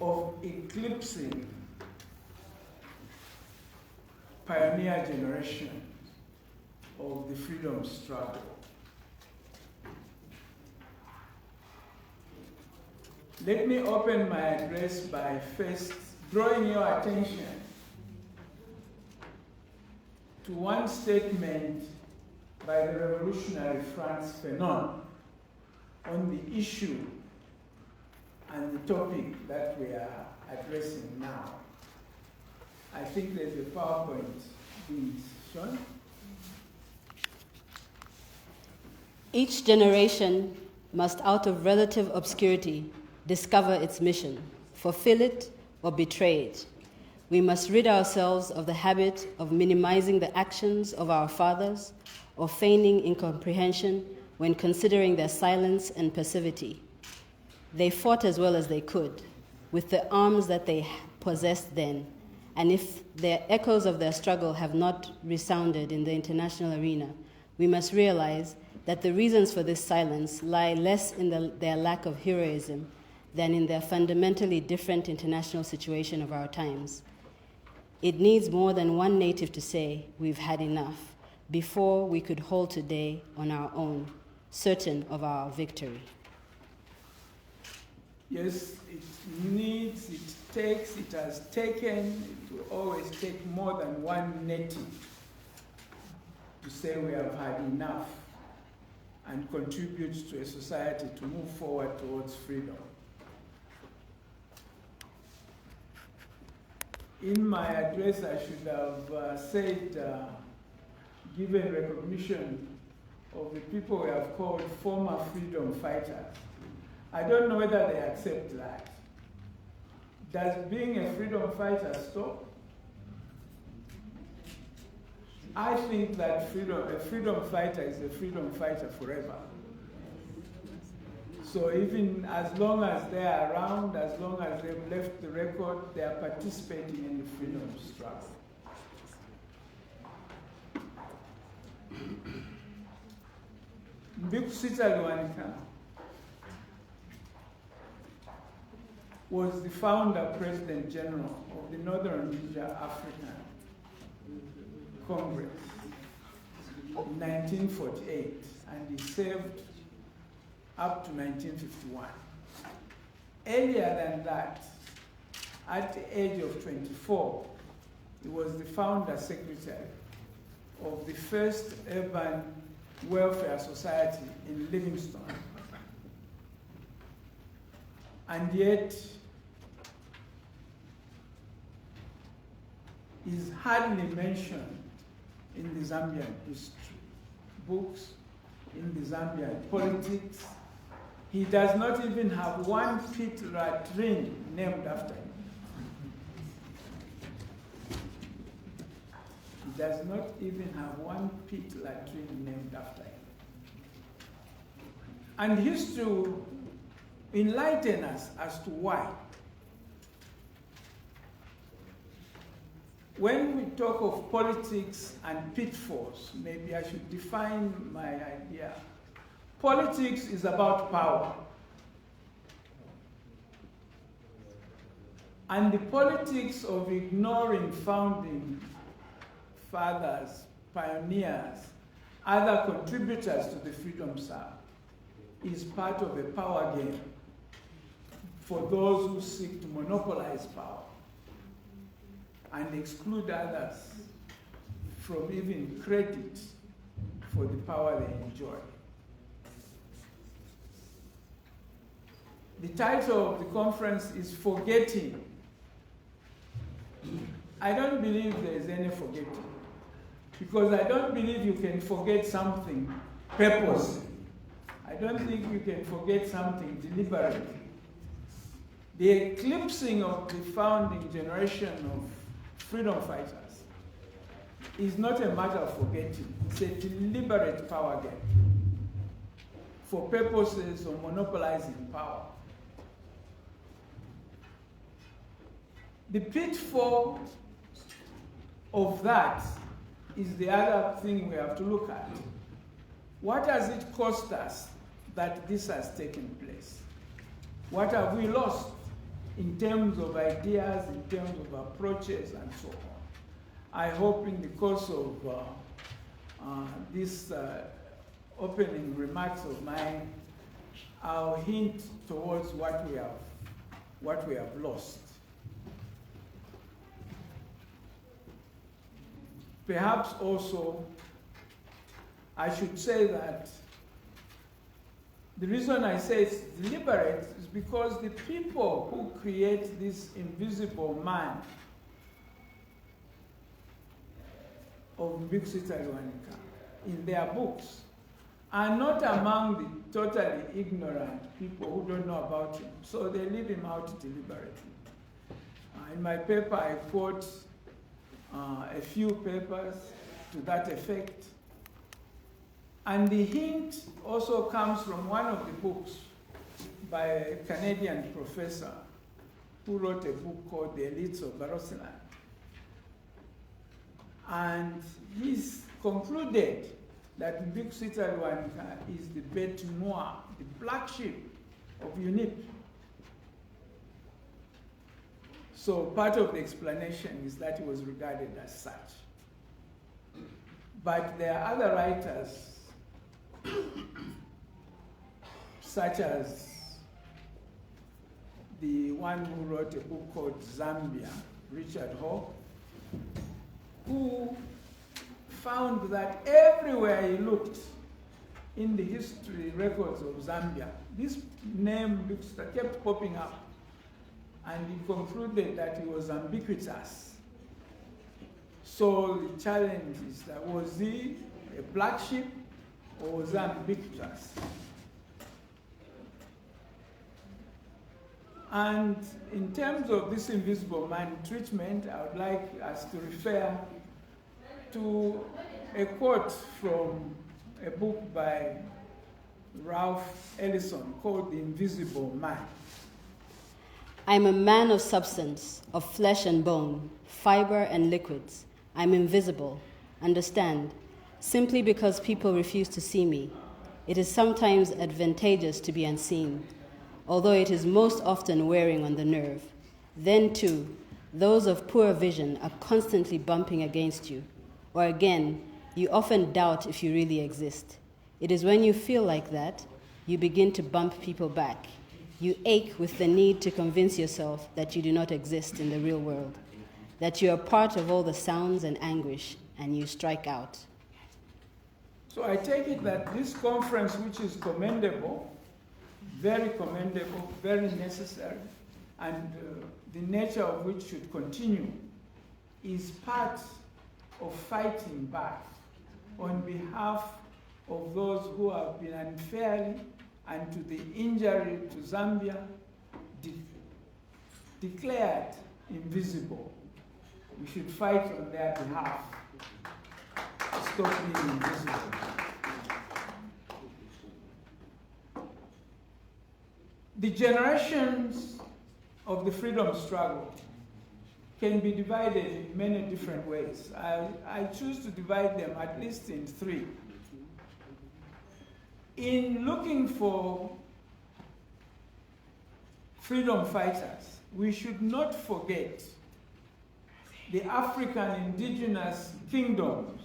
of eclipsing pioneer generation of the freedom struggle. Let me open my address by first drawing your attention to one statement by the revolutionary Frantz Fanon on the issue and the topic that we are addressing now. I think there's a PowerPoint being shown. Each generation must, out of relative obscurity, discover its mission, fulfill it, or betray it. We must rid ourselves of the habit of minimizing the actions of our fathers or feigning incomprehension when considering their silence and passivity. They fought as well as they could, with the arms that they possessed then, and if the echoes of their struggle have not resounded in the international arena, we must realize that the reasons for this silence lie less in their lack of heroism than in their fundamentally different international situation of our times. It needs more than one native to say, "We've had enough," before we could hold today on our own, certain of our victory. Yes, it needs, it takes, it has taken, it will always take more than one native to say we have had enough and contribute to a society to move forward towards freedom. In my address, I should have said, given recognition of the people we have called former freedom fighters. I don't know whether they accept that. Does being a freedom fighter stop? I think that a freedom fighter is a freedom fighter forever. So even as long as they are around, as long as they've left the record, they are participating in the freedom struggle. Mbikusita Lewanika was the founder President General of the Northern Rhodesia African Congress in 1948, and he served up to 1951. Earlier than that, at the age of 24, he was the founder secretary of the first urban welfare society in Livingstone. And yet, is hardly mentioned in the Zambian history books, in the Zambian politics. He does not even have one pit latrine named after him. He does not even have one pit latrine named after him. And history will enlighten us as to why. When we talk of politics and pitfalls, maybe I should define my idea. Politics is about power. And the politics of ignoring founding fathers, pioneers, other contributors to the freedom struggle is part of a power game for those who seek to monopolize power and exclude others from even credit for the power they enjoy. The title of the conference is Forgetting. I don't believe there is any forgetting, because I don't believe you can forget something purposely. I don't think you can forget something deliberately. The eclipsing of the founding generation of freedom fighters is not a matter of forgetting. It's a deliberate power game for purposes of monopolizing power. The pitfall of that is the other thing we have to look at. What has it cost us that this has taken place? What have we lost in terms of ideas, in terms of approaches, and so on. I hope in the course of this opening remarks of mine, I'll hint towards what we have lost. Perhaps also, I should say that the reason I say it's deliberate is because the people who create this invisible man of Mbikusita Lewanika in their books are not among the totally ignorant people who don't know about him. So they leave him out deliberately. In my paper, I quote a few papers to that effect. And the hint also comes from one of the books by a Canadian professor who wrote a book called The Elites of Barotseland. And he's concluded that Mbikusita Lewanika is the bête noire, the black sheep of UNIP. So part of the explanation is that he was regarded as such. But there are other writers, such as the one who wrote a book called Zambia, Richard Hall, who found that everywhere he looked in the history records of Zambia, this name kept popping up, and he concluded that he was ubiquitous. So the challenge is that, was he a black sheep or was he ubiquitous? And in terms of this invisible man treatment, I would like us to refer to a quote from a book by Ralph Ellison called The Invisible Man. I'm a man of substance, of flesh and bone, fiber and liquids. I'm invisible, understand, simply because people refuse to see me. It is sometimes advantageous to be unseen, although it is most often wearing on the nerve. Then, too, those of poor vision are constantly bumping against you. Or again, you often doubt if you really exist. It is when you feel like that, you begin to bump people back. You ache with the need to convince yourself that you do not exist in the real world, that you are part of all the sounds and anguish, and you strike out. So I take it that this conference, which is commendable, very necessary, and the nature of which should continue, is part of fighting back on behalf of those who have been unfairly and to the injury to Zambia declared invisible. We should fight on their behalf to stop being invisible. The generations of the freedom struggle can be divided in many different ways. I choose to divide them at least in three. In looking for freedom fighters, we should not forget the African indigenous kingdoms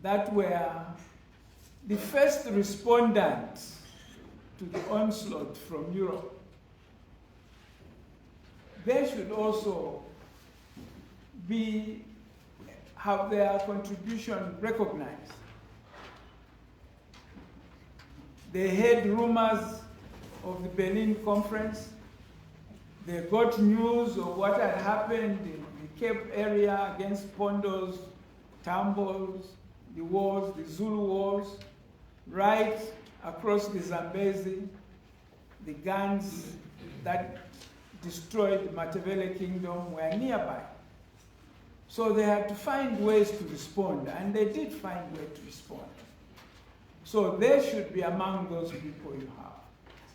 that were the first respondents to the onslaught from Europe. They should also have their contribution recognized. They heard rumors of the Berlin Conference. They got news of what had happened in the Cape area against Pondos, Tambos, the wars, the Zulu wars, right across the Zambezi, the guns that destroyed the Matabele Kingdom were nearby. So they had to find ways to respond, and they did find ways to respond. So they should be among those people you have.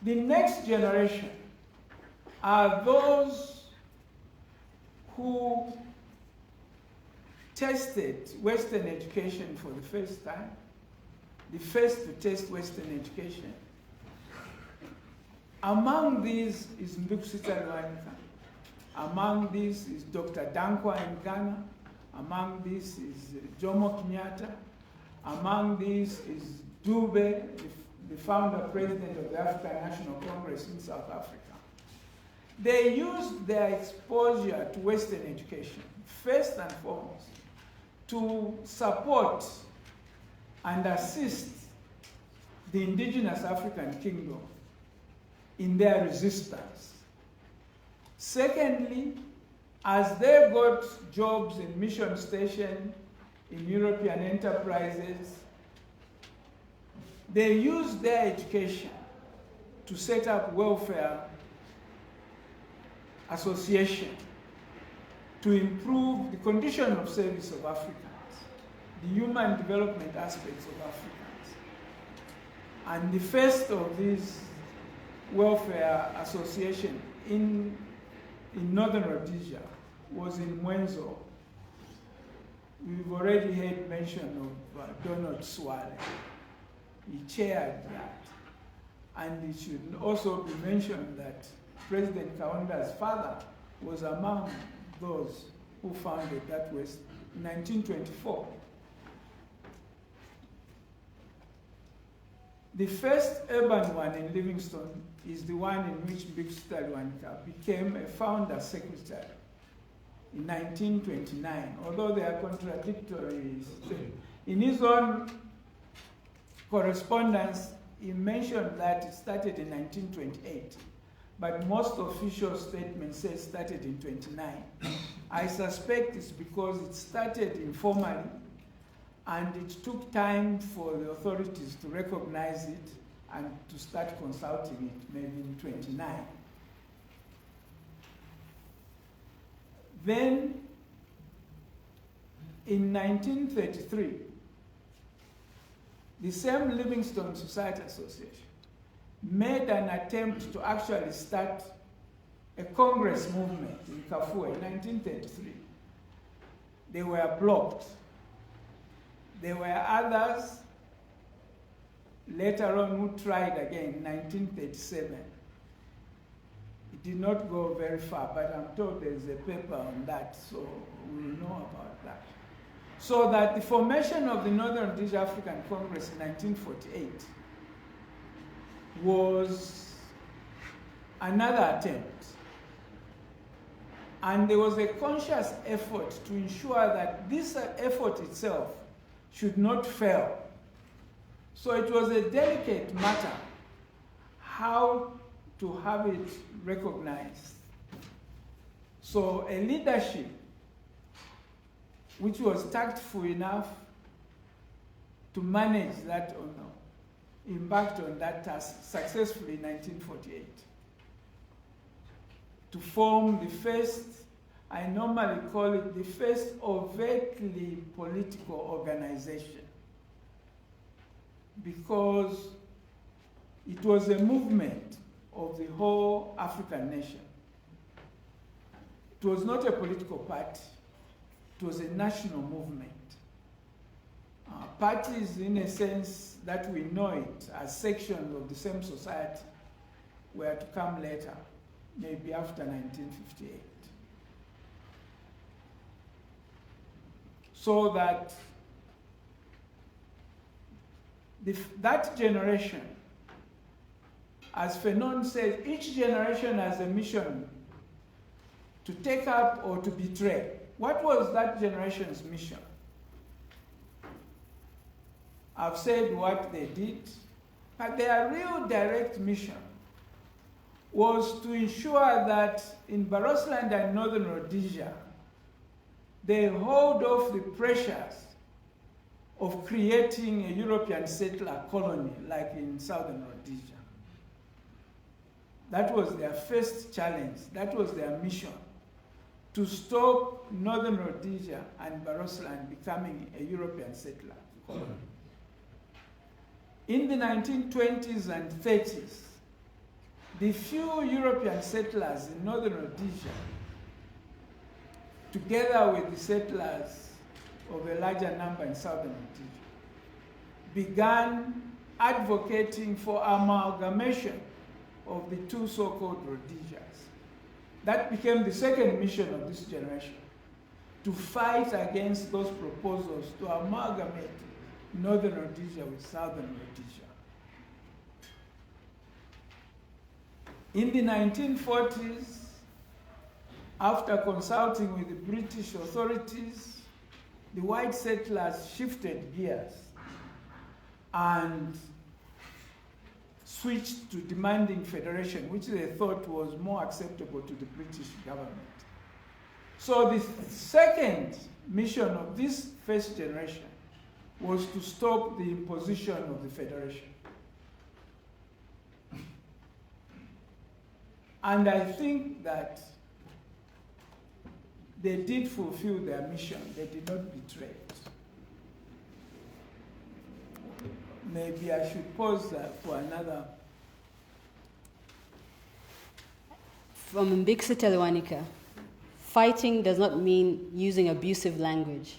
The next generation are those who tested Western education for the first time, the first to test Western education. Among these is Mbikusita Lewanika. Among these is Dr. Dankwa in Ghana. Among these is Jomo Kenyatta. Among these is Dube, the founder president of the African National Congress in South Africa. They used their exposure to Western education, first and foremost, to support and assist the indigenous African kingdom in their resistance. Secondly, as they got jobs in mission station, in European enterprises, they used their education to set up welfare association to improve the condition of service of Africans, the human development aspects of Africans. And the first of these welfare association in northern Rhodesia was in Mwenzo. We've already heard mention of Donald Swale. He chaired that. And it should also be mentioned that President Kaunda's father was among those who founded that West in 1924. The first urban one in Livingstone is the one in which Mbikusita Lewanika became a founder secretary in 1929, although they are contradictory. In his own correspondence, he mentioned that it started in 1928, but most official statements say it started in 29. I suspect it's because it started informally, and it took time for the authorities to recognize it and to start consulting it, maybe in 29. Then, in 1933, the same Livingstone Society Association made an attempt to actually start a Congress movement in Kafue in 1933. They were blocked. There were others later on who tried again in 1937. It did not go very far, but I'm told there's a paper on that, so we know about that. So that the formation of the Northern Rhodesia African Congress in 1948 was another attempt. And there was a conscious effort to ensure that this effort itself should not fail. So it was a delicate matter how to have it recognized. So a leadership which was tactful enough to manage that honor embarked on that task successfully in 1948. To form the first, I normally call it the first overtly political organization, because it was a movement of the whole African nation. It was not a political party, it was a national movement. Parties, in a sense that we know it as sections of the same society, were to come later, maybe after 1958. So that that generation, as Fanon says, each generation has a mission to take up or to betray. What was that generation's mission? I've said what they did, but their real direct mission was to ensure that in Barosland and Northern Rhodesia, they hold off the pressures of creating a European settler colony like in Southern Rhodesia. That was their first challenge. That was their mission, to stop Northern Rhodesia and Barosland becoming a European settler colony. In the 1920s and 30s, the few European settlers in Northern Rhodesia, together with the settlers of a larger number in Southern Rhodesia, began advocating for amalgamation of the two so-called Rhodesias. That became the second mission of this generation, to fight against those proposals to amalgamate Northern Rhodesia with Southern Rhodesia. In the 1940s, after consulting with the British authorities, the white settlers shifted gears and switched to demanding federation, which they thought was more acceptable to the British government. So the second mission of this first generation was to stop the imposition of the federation. And I think that they did fulfill their mission. They did not betray it. Maybe I should pause for another. From Mbikusita, Lewanika, fighting does not mean using abusive language,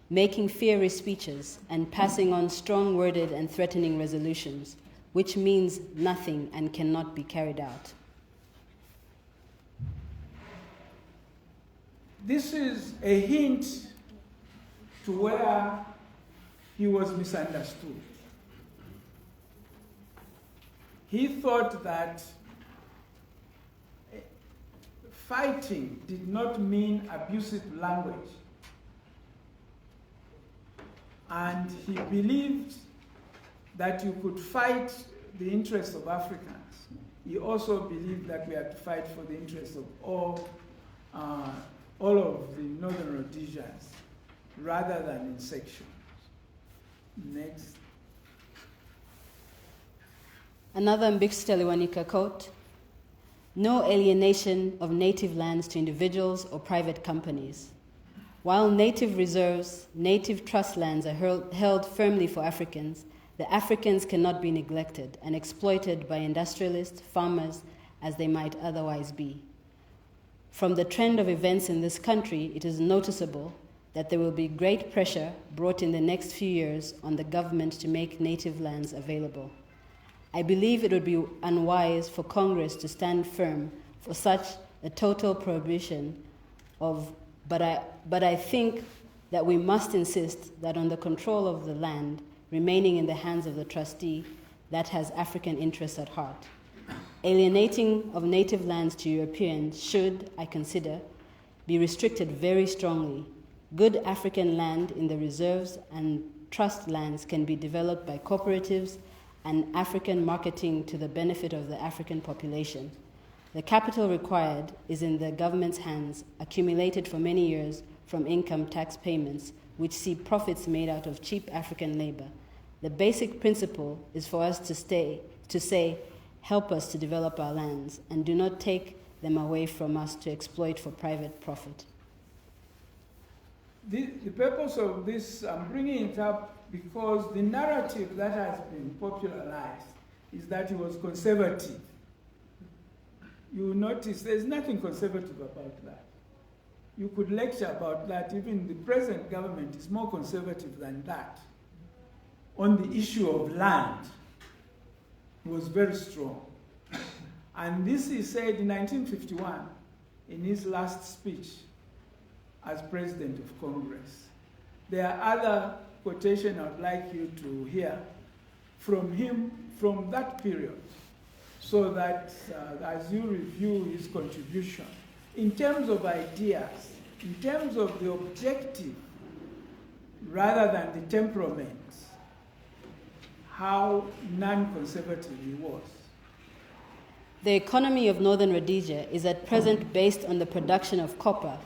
making fiery speeches, and passing on strong-worded and threatening resolutions, which means nothing and cannot be carried out. This is a hint to where he was misunderstood. He thought that fighting did not mean abusive language. And he believed that you could fight the interests of Africans. He also believed that we had to fight for the interests of all of the Northern Rhodesians, rather than in sections. Next. Another Mbikusita Lewanika quote: "No alienation of native lands to individuals or private companies. While native reserves, native trust lands are held firmly for Africans, the Africans cannot be neglected and exploited by industrialists, farmers, as they might otherwise be. From the trend of events in this country, it is noticeable that there will be great pressure brought in the next few years on the government to make native lands available. I believe it would be unwise for Congress to stand firm for such a total prohibition of, but I think that we must insist that on the control of the land remaining in the hands of the trustee that has African interests at heart. Alienating of native lands to Europeans should, I consider, be restricted very strongly. Good African land in the reserves and trust lands can be developed by cooperatives and African marketing to the benefit of the African population. The capital required is in the government's hands, accumulated for many years from income tax payments, which see profits made out of cheap African labor. The basic principle is for us to say, help us to develop our lands, and do not take them away from us to exploit for private profit." The purpose of this, I'm bringing it up because the narrative that has been popularized is that he was conservative. You notice there's nothing conservative about that. You could lecture about that. Even the present government is more conservative than that. On the issue of land, he was very strong. And this he said in 1951 in his last speech as President of Congress. There are other quotations I'd like you to hear from him from that period, so that as you review his contribution, in terms of ideas, in terms of the objective, rather than the temperament, how non-conservative he was. The economy of Northern Rhodesia is at present based on the production of copper,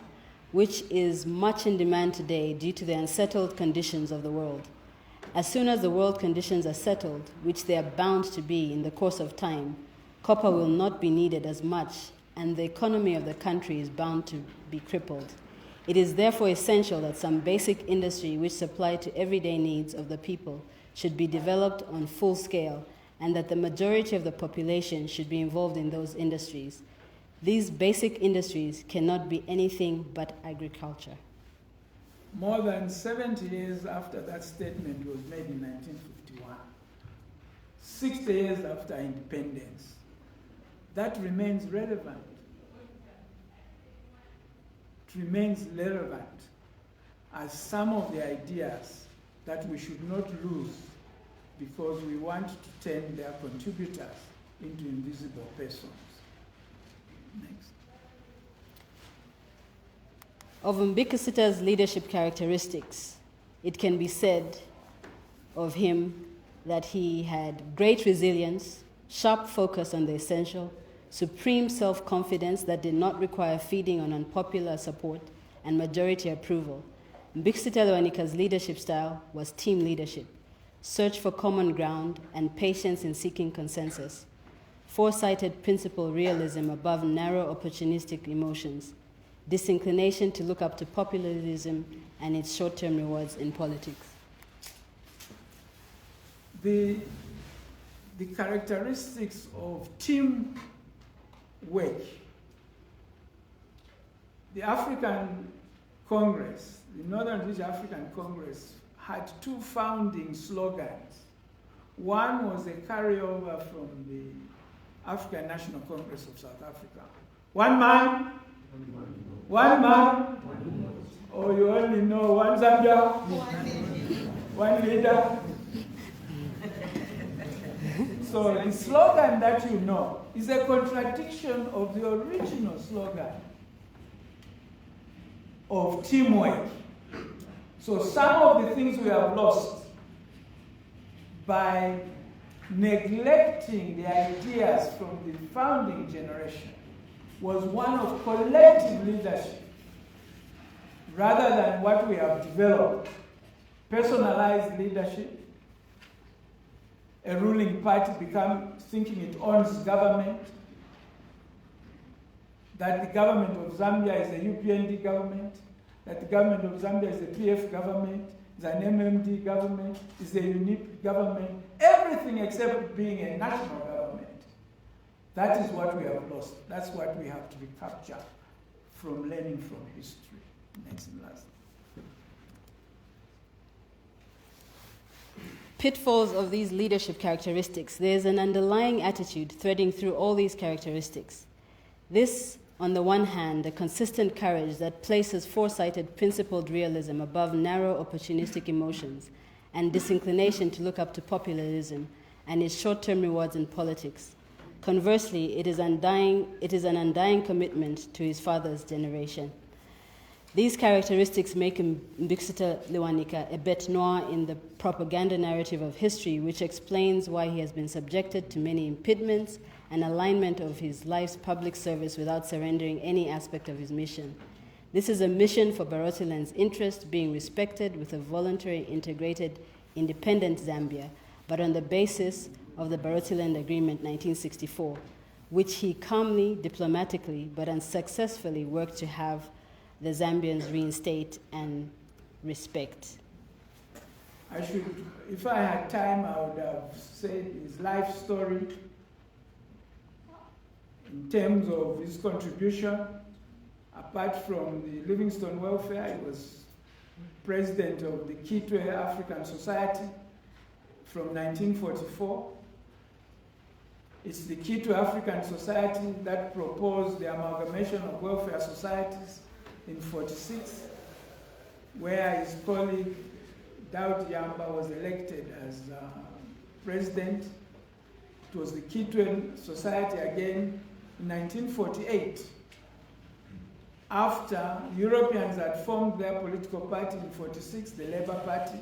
which is much in demand today due to the unsettled conditions of the world. As soon as the world conditions are settled, which they are bound to be in the course of time, copper will not be needed as much, and the economy of the country is bound to be crippled. It is therefore essential that some basic industry which supply to everyday needs of the people should be developed on full scale, and that the majority of the population should be involved in those industries. These basic industries cannot be anything but agriculture. More than 70 years after that statement was made in 1951, 60 years after independence, that remains relevant. It remains relevant as some of the ideas that we should not lose because we want to turn their contributors into invisible persons. Next. Of Mbikusita's leadership characteristics, it can be said of him that he had great resilience, sharp focus on the essential, supreme self-confidence that did not require feeding on unpopular support and majority approval. Mbikusita Lewanika's leadership style was team leadership, search for common ground, and patience in seeking consensus. Foresighted principle realism above narrow opportunistic emotions, disinclination to look up to populism and its short-term rewards in politics. The characteristics of team work. The African Congress, the Northern British African Congress, had two founding slogans. One was a carryover from the African National Congress of South Africa. One man, one man, or you only know one Zambia, one leader. So the slogan that you know is a contradiction of the original slogan of teamwork. So some of the things we have lost by neglecting the ideas from the founding generation was one of collective leadership rather than what we have developed, personalized leadership, a ruling party thinking it owns government, that the government of Zambia is a UPND government, that the government of Zambia is a PF government, is an MMD government, is a UNIP government, everything except being a national government. That is what we have lost. That's what we have to recapture from learning from history. Next and last. Pitfalls of these leadership characteristics. There's an underlying attitude threading through all these characteristics. This, on the one hand, a consistent courage that places foresighted, principled realism above narrow, opportunistic emotions, and disinclination to look up to populism and its short-term rewards in politics. Conversely, it is an undying commitment to his father's generation. These characteristics make Mbikusita Lewanika a bête noire in the propaganda narrative of history, which explains why he has been subjected to many impediments and alignment of his life's public service without surrendering any aspect of his mission. This is a mission for Barotseland's interest being respected with a voluntary, integrated, independent Zambia, but on the basis of the Barotseland Agreement 1964, which he calmly, diplomatically, but unsuccessfully worked to have the Zambians reinstate and respect. If I had time, I would have said his life story in terms of his contribution. Apart from the Livingstone welfare, he was president of the Kitwe African Society from 1944. It's the Kitwe African Society that proposed the amalgamation of welfare societies in 1946, where his colleague Daud Yamba was elected as president. It was the Kitwe Society again in 1948. After Europeans had formed their political party in 1946, the Labour Party,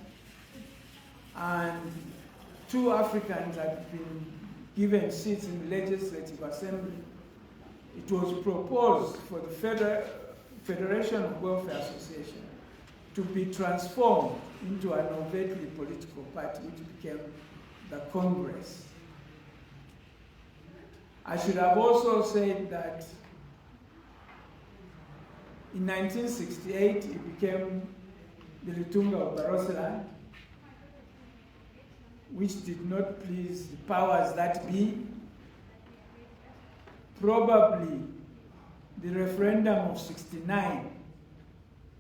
and two Africans had been given seats in the Legislative Assembly, it was proposed for the Federation of Welfare Association to be transformed into an overtly political party, which became the Congress. I should have also said that in 1968, he became the Lutunga of Barotseland, which did not please the powers that be. Probably the referendum of 1969,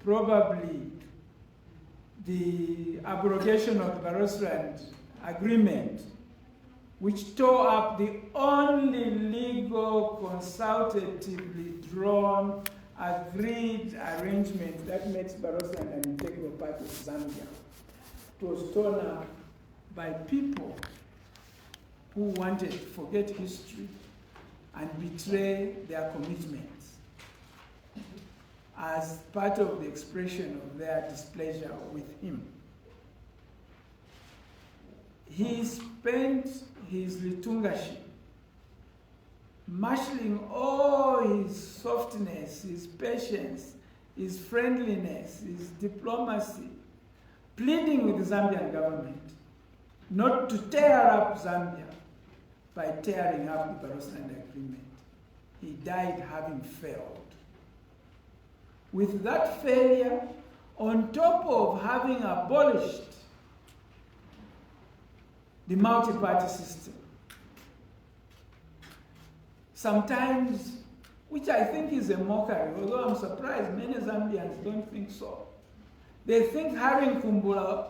probably the abrogation of the Barotseland Agreement which tore up the only legal, consultatively drawn, agreed arrangement that makes Barossa an integral part of Zambia. It was torn up by people who wanted to forget history and betray their commitments as part of the expression of their displeasure with him. He spent his liturgy marshalling all his softness, his patience, his friendliness, his diplomacy, pleading with the Zambian government not to tear up Zambia by tearing up the Barossa Agreement. He died having failed. With that failure, on top of having abolished the multi-party system, sometimes, which I think is a mockery, although I'm surprised many Zambians don't think so. They think Harry Nkumbula,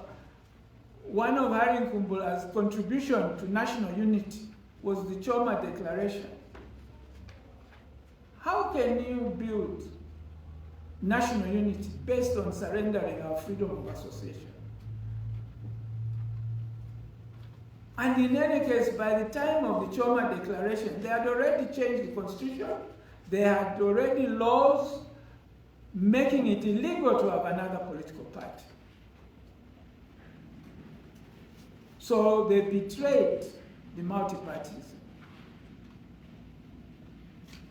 one of Harry Nkumbula's contribution to national unity was the Choma Declaration. How can you build national unity based on surrendering our freedom of association? And in any case, by the time of the Choma Declaration, they had already changed the constitution. They had already laws making it illegal to have another political party. So they betrayed the multi-partyism.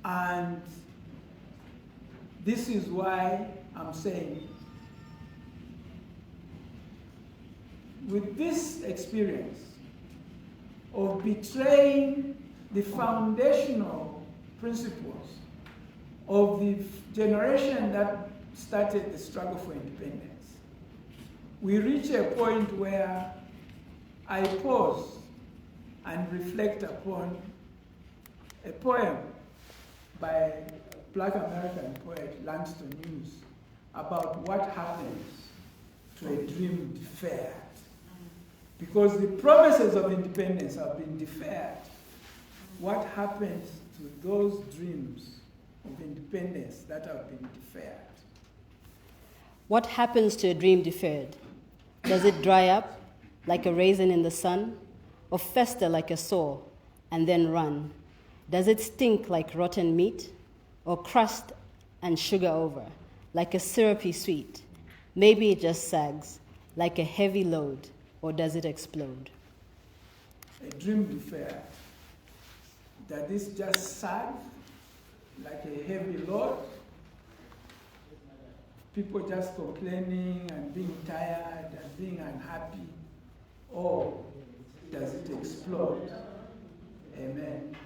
And this is why I'm saying, with this experience of betraying the foundational principles of the generation that started the struggle for independence, we reach a point where I pause and reflect upon a poem by Black American poet Langston Hughes about what happens to a dream deferred. Because the promises of independence have been deferred. What happens to those dreams of independence that have been deferred? What happens to a dream deferred? Does it dry up like a raisin in the sun, or fester like a sore and then run? Does it stink like rotten meat, or crust and sugar over, like a syrupy sweet? Maybe it just sags like a heavy load, or does it explode? A dream deferred. Does this just sag like a heavy load? People just complaining and being tired and being unhappy? Or does it explode? Amen.